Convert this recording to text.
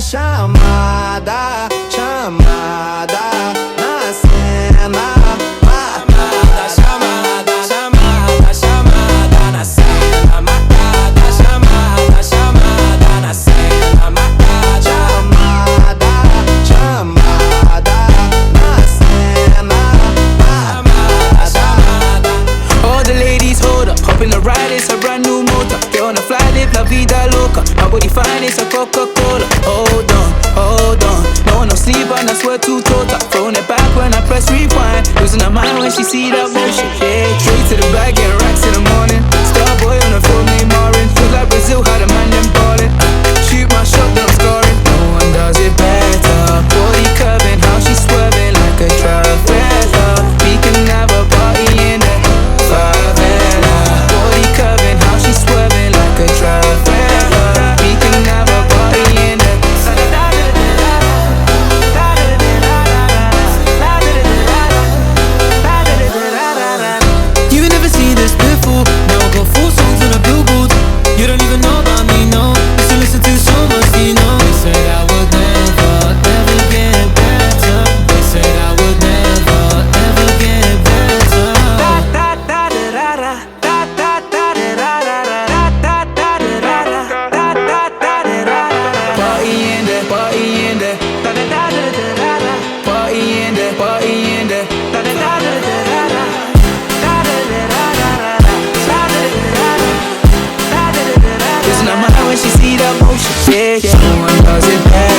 chamada, chamada na cena. Matada, chamada, chamada, chamada na cena. Matada, chamada, chamada na cena. Matada, chamada, chamada na cena. Chamada, chamada. All the ladies hold up, hop in the ride, it's a brand new motor. Get on the fly, live la vida loca. My body fine, it's a Coca-Cola. Hold on, hold on. No sleep and I swear to total. Throwing it back when I press rewind. Losing her mind when she see that motion. Yeah, straight to the bag, get racks in the morning. Starboy on the phone, name Marin. Feel like Brazil, how the man them ballin'. Shoot my shot, then I'm scoring. No one does it better. Body curving, how she swerving like a trafficker. We can have a party in the favela. Body curving, how she swerving like a trafficker. We can have a party in the You never seen this before. Now I got 4 songs on the billboard. You don't even know about me, no. Used to listen to so much, you know. They said I would never, ever get better. They said I would never, ever get better. party in there, party in there. Party in there, party in there. Losing her mind when she see that motion. Yeah, yeah. No one does it better.